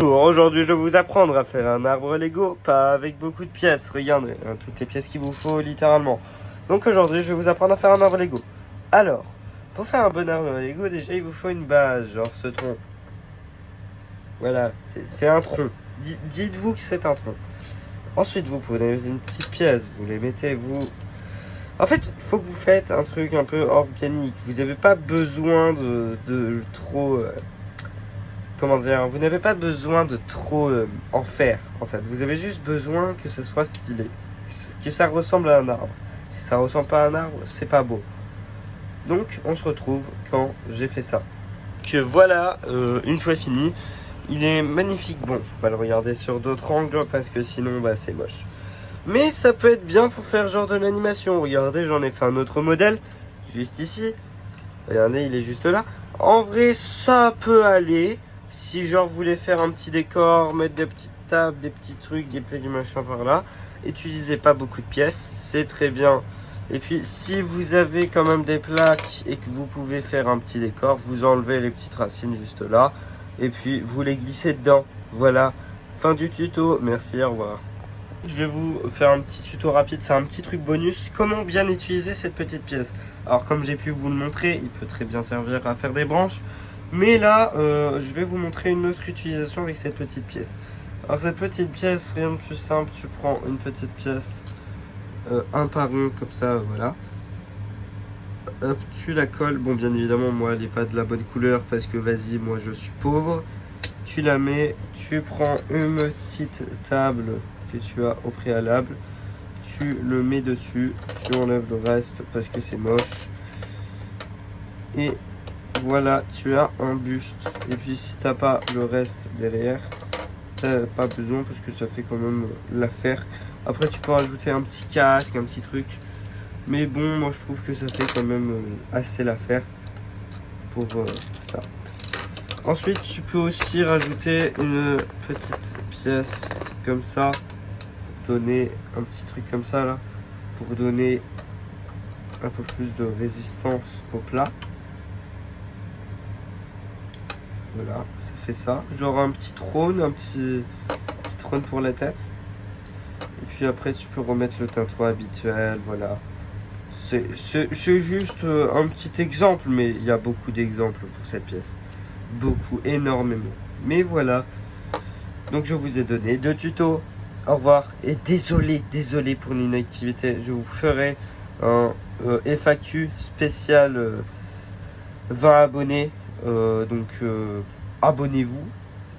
Bonjour, aujourd'hui je vais vous apprendre à faire un arbre Lego, pas avec beaucoup de pièces, regardez, hein, toutes les pièces qu'il vous faut littéralement. Donc aujourd'hui je vais vous apprendre à faire un arbre Lego. Alors, pour faire un bon arbre Lego, déjà il vous faut une base, genre ce tronc. Voilà, c'est un tronc. Dites-vous que c'est un tronc. Ensuite vous prenez une petite pièce, vous les mettez, En fait, il faut que vous faites un truc un peu organique. Vous n'avez pas besoin de trop... comment dire, vous n'avez pas besoin de trop en faire, en fait. Vous avez juste besoin que ça soit stylé, que ça ressemble à un arbre. Si ça ressemble pas à un arbre, c'est pas beau. Donc, on se retrouve quand j'ai fait ça. Que voilà, une fois fini, il est magnifique. Bon, faut pas le regarder sur d'autres angles parce que sinon, bah, c'est moche. Mais ça peut être bien pour faire genre de l'animation. Regardez, j'en ai fait un autre modèle, juste ici. Regardez, il est juste là. En vrai, ça peut aller. Si genre vous voulez faire un petit décor, mettre des petites tables, des petits trucs, des petits machins par là, utilisez pas beaucoup de pièces, c'est très bien. Et puis si vous avez quand même des plaques et que vous pouvez faire un petit décor, vous enlevez les petites racines juste là. Et puis vous les glissez dedans. Voilà, fin du tuto, merci, au revoir. Je vais vous faire un petit tuto rapide, c'est un petit truc bonus, comment bien utiliser cette petite pièce. Alors comme j'ai pu vous le montrer, il peut très bien servir à faire des branches. Mais là, je vais vous montrer une autre utilisation avec cette petite pièce. Alors cette petite pièce, rien de plus simple, tu prends une petite pièce, un par un, comme ça, voilà. Hop, tu la colles. Bon, bien évidemment, moi, elle n'est pas de la bonne couleur parce que, vas-y, moi, je suis pauvre. Tu la mets, tu prends une petite table que tu as au préalable. Tu le mets dessus, tu enlèves le reste parce que c'est moche. Et voilà, tu as un buste. Et puis si t'as pas le reste derrière, t'as pas besoin parce que ça fait quand même l'affaire. Après tu peux rajouter un petit casque, un petit truc. Mais bon, moi je trouve que ça fait quand même assez l'affaire pour ça. Ensuite tu peux aussi rajouter une petite pièce comme ça. Pour donner un petit truc comme ça là. Pour donner un peu plus de résistance au plat. Voilà, ça fait ça. Genre un petit trône, un petit trône pour la tête. Et puis après, tu peux remettre le tintouin habituel, voilà. C'est juste un petit exemple, mais il y a beaucoup d'exemples pour cette pièce. Beaucoup, énormément. Mais voilà. Donc je vous ai donné 2 tutos. Au revoir. Et désolé pour l'inactivité. Je vous ferai un FAQ spécial 20 abonnés. Abonnez-vous,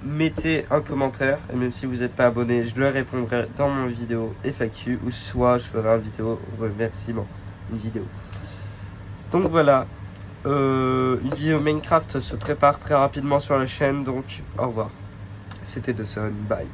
mettez un commentaire et même si vous n'êtes pas abonné, je le répondrai dans mon vidéo FAQ ou soit je ferai une vidéo remerciement, une vidéo. Donc voilà, une vidéo Minecraft se prépare très rapidement sur la chaîne, donc au revoir. C'était Dawson, bye.